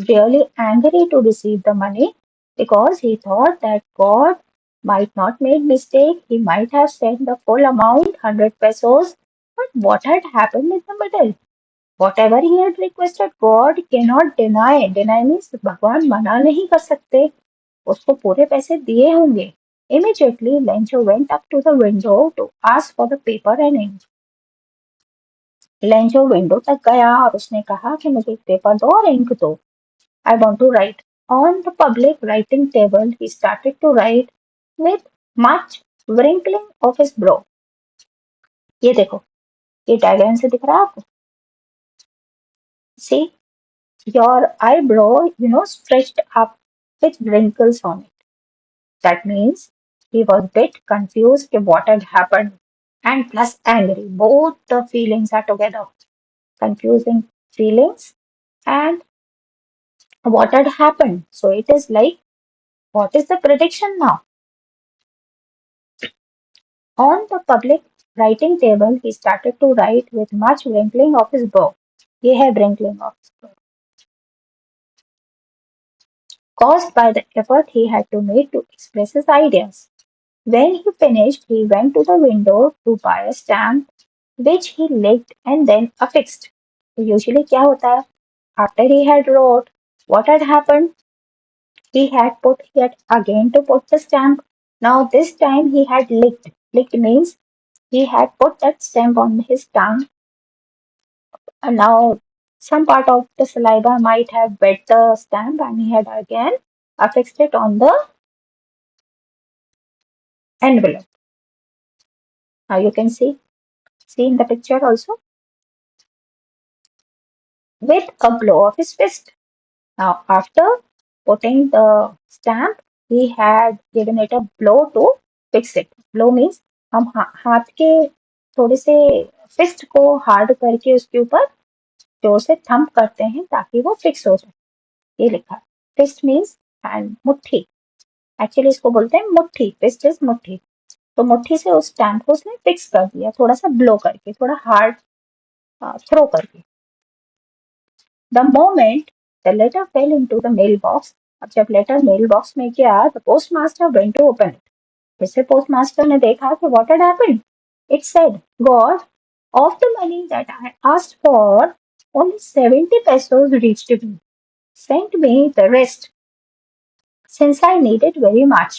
really angry to receive the money because he thought that God might not make mistake. He might have sent the full amount, 100 pesos. But what had happened in the middle? Whatever he had requested, God cannot deny. Deny means भगवान मना नहीं कर सकते. उसको पूरे पैसे दिए होंगे. Immediately, Lencho went up to the window to ask for the paper and ink. Lencho window तक गया और उसने कहा कि मुझे एक पेपर दो और इंक दो. I want to write. On the public writing table, he started to write with much wrinkling of his brow. ये देखो, ये डायग्राम से दिख रहा है आपको? See, your eyebrow, stretched up with wrinkles on it. That means he was a bit confused at what had happened and plus angry. Both the feelings are together. Confusing feelings and what had happened. So it is like, what is the prediction now? On the public writing table, he started to write with much wrinkling of his brow. ये है wrinkling of his brow. Caused by the effort he had to make to express his ideas. When he finished, he went to the window to buy a stamp, which he licked and then affixed. So usually क्या होता है? After he had wrote, what had happened? He had put yet again to put the stamp. Now this time he had licked. Licked means he had put that stamp on his tongue. And now some part of the saliva might have wet the stamp and he had again affixed it on the envelope. Now you can see in the picture also with a blow of his fist. Now after putting the stamp, he had given it a blow to fix it. Blow means हम हाथ के थोड़े से fist को hard करके उसके ऊपर जोर से थंप करते हैं ताकि वो फिक्स हो जाए. ये लिखा है. फिस्ट मीन्स हैंड, मुट्ठी. एक्चुअली इसको बोलते हैं मुट्ठी. फिस्ट इज मुट्ठी. तो मुट्ठी से उस स्टैम्प को उसने फिक्स कर दिया, थोड़ा सा ब्लो करके, थोड़ा हार्ड थ्रो करके. The moment the letter fell into the mail box. अब जब लेटर मेल बॉक्स में गया, the post master went to open it. फिर से पोस्ट मास्टर ने देखा कि what had happened. It said, God, of the money that I asked for, only 70 pesos reached me. Send me the rest since I need it very much.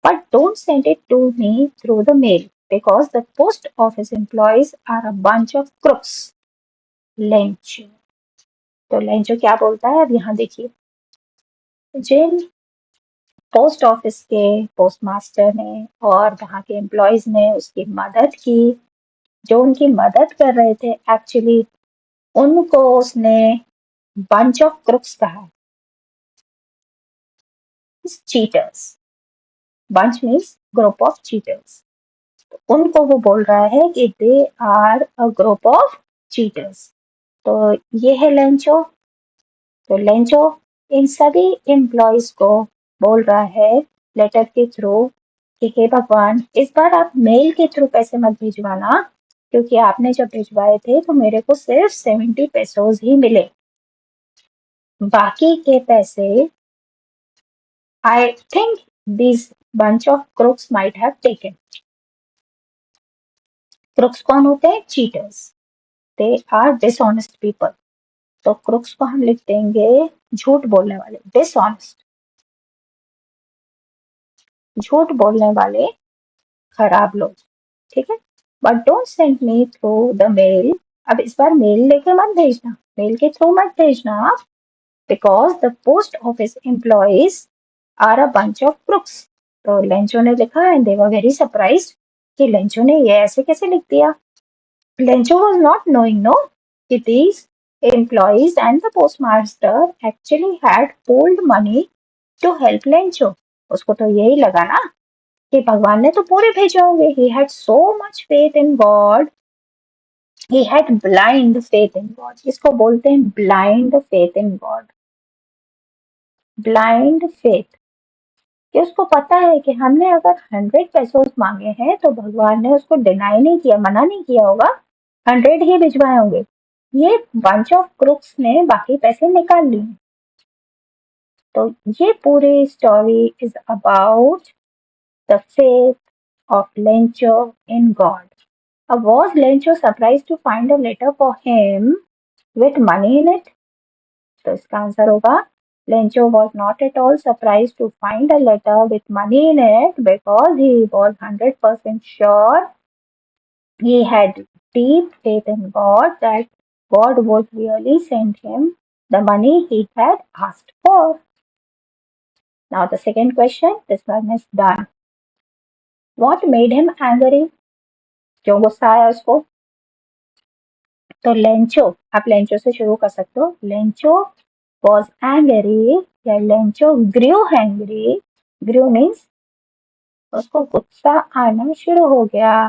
But don't send it to me through the mail because the post office employees are a bunch of crooks. Lencho. तो Lencho क्या बोलता है अब यहाँ देखिए. जिन post office के post master ने और वहाँ के एम्प्लॉयज ने उसकी मदद की, जो उनकी मदद कर रहे थे, एक्चुअली उनको उसने बंच ऑफ क्रुक्स कहा है. Cheaters. Bunch means group of cheaters. उनको वो बोल रहा है कि they are a group of cheaters. तो ये है लेंचो. तो लेंचो इन सभी एम्प्लॉयज को बोल रहा है लेटर के थ्रू कि हे भगवान, इस बार आप मेल के थ्रू पैसे मत भिजवाना, क्योंकि आपने जब भिजवाए थे तो मेरे को सिर्फ 70 पेसोज ही मिले. बाकी के पैसे I think this bunch of crooks might have taken. Crooks कौन होते हैं? Cheaters. They are dishonest people. तो क्रुक्स को हम लिख देंगे झूठ बोलने वाले, डिसऑनेस्ट. झूठ बोलने वाले, खराब लोग. ठीक है. But don't send me through the mail. अब इस बार मेल लेके मत भेजना, मेल के थ्रू मत भेजना आप, because the post office employees are a bunch of crooks. तो लेंचो ने लिखा and they were very surprised कि लेंचो ने ये ऐसे कैसे लिख दिया. Lencho was not knowing, no, that these employees and the postmaster actually had pooled money to help Lencho. उसको तो यही लगा ना कि भगवान ने तो पूरे भेजे होंगे. He had so much faith in God. He had blind faith in God. इसको बोलते हैं blind faith in God. Blind faith. कि उसको पता है कि हमने अगर 100 पेसोस मांगे हैं तो भगवान ने उसको डिनाई नहीं किया, मना नहीं किया होगा, 100 ही भिजवाए होंगे. ये बंच ऑफ क्रुक्स ने बाकी पैसे निकाल लिए. तो ये पूरी story is about the faith of Lencho in God. अब was Lencho surprise to find a letter for him with money in it? तो इसका आंसर होगा Lencho was not at all surprised to find a letter with money in it because he was 100% sure he had deep faith in God that God would really send him the money he had asked for. Now, the second question, this one is done. What made him angry? क्यों गुस्सा आया उसको? तो Lencho, आप Lencho से शुरू कर सकते हो. लेंचो was angry या Lencho grew angry. Grew means उसको गुस्सा आना शुरू हो गया.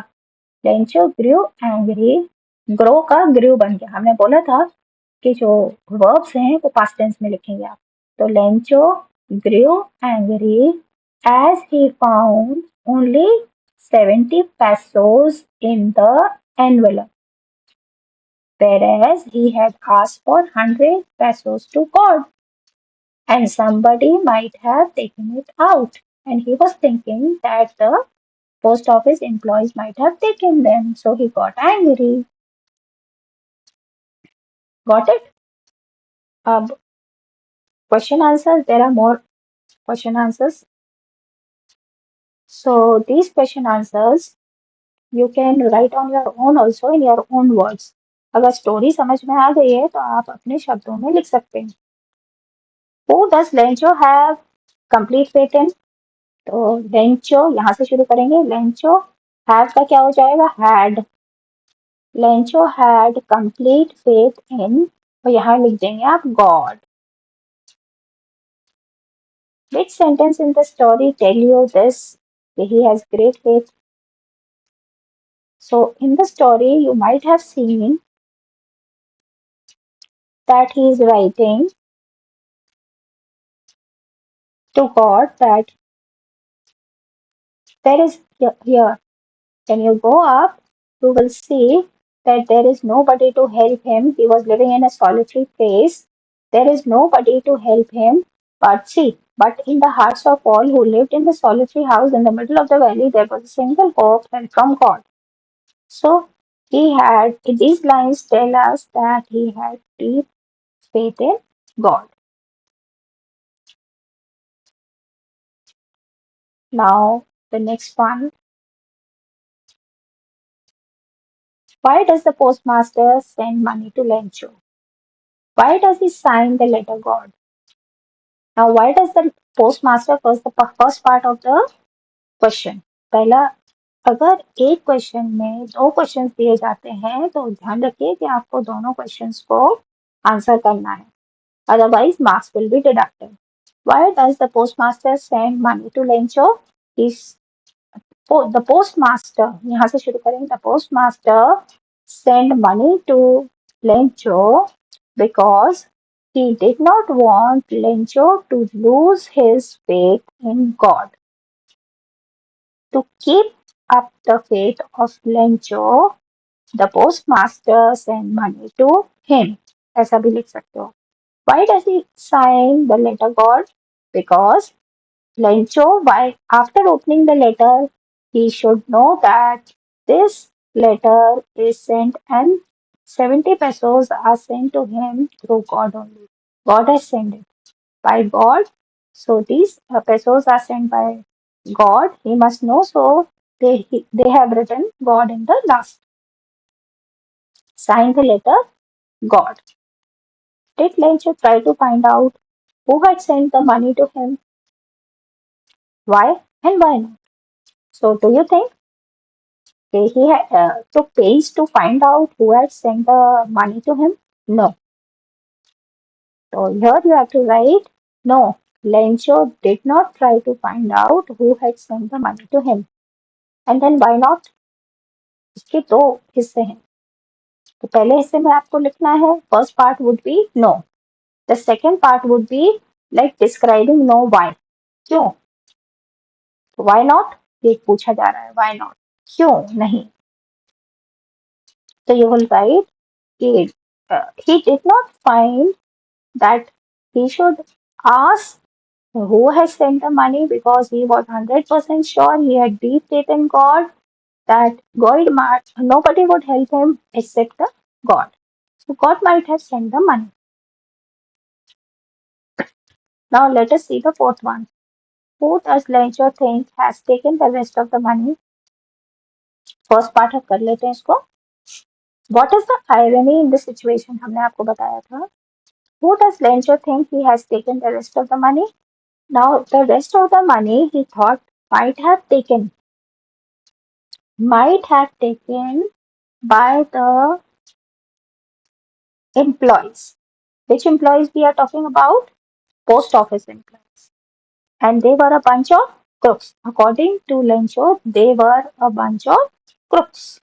Lencho grew angry. ग्रो का ग्रू बन गया. हमने बोला था कि जो वर्ब्स हैं वो पास्ट टेंस में लिखेंगे आप. तो Lencho grew angry as he found only 70 pesos in the envelope, whereas he had asked for 100 pesos to God, and somebody might have taken it out. And he was thinking that the post office employees might have taken them, so he got angry. Got it? Question answers. There are more question answers. So these question answers you can write on your own also in your own words. अगर story समझ में आ गई है तो आप अपने शब्दों में लिख सकते हैं. Who does Lencho have complete faith in? तो Lencho यहाँ से शुरू करेंगे. Lencho have का क्या हो जाएगा? Had. Lencho had complete faith in और यहाँ लिख देंगे आप God. Which sentence in the story tell you this? He has great faith. So in the story you might have seen that he is writing to God that there is here. When you go up, you will see that there is nobody to help him. He was living in a solitary place. There is nobody to help him. But in the hearts of all who lived in the solitary house in the middle of the valley, there was a single hope and from God. So these lines tell us that he had deep faith in God. Now, the next one. Why does the postmaster send money to Lencho? Why does he sign the letter God? Now, why does the postmaster first the first part of the question? पहला, अगर एक question में दो questions दिए जाते हैं तो ध्यान रखिए कि आपको दोनों क्वेश्चंस को आंसर करना है. Otherwise, marks will be deducted. Why does the postmaster send money to Lencho? The postmaster, यहाँ से शुरू करेंगे. The postmaster sent money to Lencho because he did not want Lencho to lose his faith in God. To keep up the faith of Lencho, the postmaster sent money to him. ऐसा भी लिख सकते हो. Why does he sign the letter God? Because Lencho, while after opening the letter, he should know that this letter is sent and 70 pesos are sent to him through God only. God has sent it by God. So these pesos are sent by God. He must know. So they have written God in the last. Sign the letter God. Did Lencho try to find out who had sent the money to him? Why and why not? So do you think he took pains to find out who had sent the money to him? No. So here you have to write, no, Lencho did not try to find out who had sent the money to him. And then why not? इसके दो हिस्से हैं. तो पहले हिस्से में आपको लिखना है, first part would be no. The second part would be like describing no why. क्यों? Why not? ये पूछा जा रहा है. Why not? क्यों नहीं? So you will write he did not find that he should ask who has sent the money because he was 100% sure he had deep faith in God that nobody would help him except the God. So God might have sent the money. Now let us see the fourth one. Who does Lencho think has taken the rest of the money? First part हम कर लेते हैं इसको. What is the irony in the situation? हमने आपको बताया था. Who does Lencho think he has taken the rest of the money? Now the rest of the money he thought might have taken by the employees. Which employees we are talking about? Post office employees. And they were a bunch of crooks. According to Lencho, they were a bunch of crooks.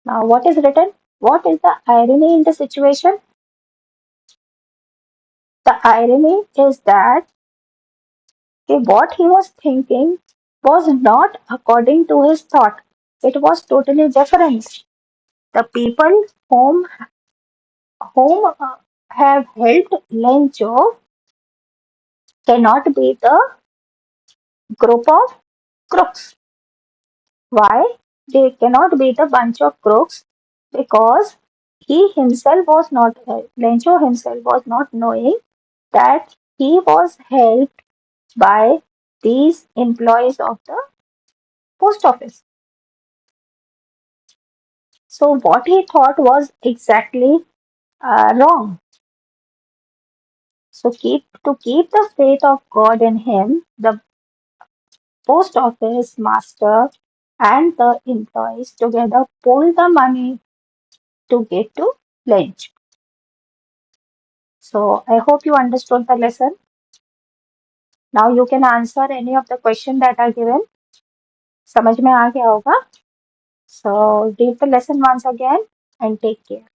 Now, what is written? What is the irony in the situation? The irony is that what he was thinking was not according to his thought. It was totally different. The people whom have helped Lencho cannot be the group of crooks. Why? They cannot be the bunch of crooks because Lencho himself was not knowing that he was helped by these employees of the post office. So what he thought was exactly wrong. So to keep the faith of God in him, the post office master and the employees together pulled the money to get to Lynch. So I hope you understood the lesson. Now you can answer any of the questions that are given. समझ में आ गया होगा? So read the lesson once again and take care.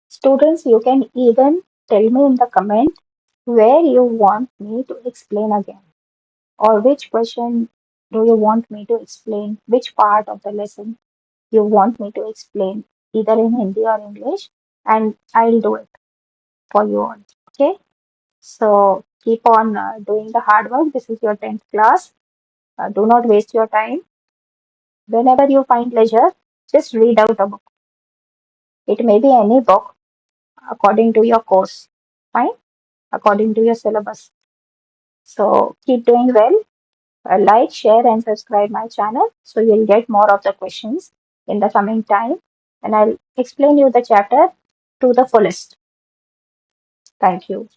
Students, you can even tell me in the comment where you want me to explain again, or which question do you want me to explain, which part of the lesson you want me to explain, either in Hindi or English, and I'll do it for you all. Okay? So keep on doing the hard work. This is your 10th class. Do not waste your time. Whenever you find leisure, just read out a book. It may be any book according to your course, fine, according to your syllabus. So keep doing well. Like, share, and subscribe my channel so you'll get more of the questions in the coming time, and I'll explain you the chapter to the fullest. Thank you.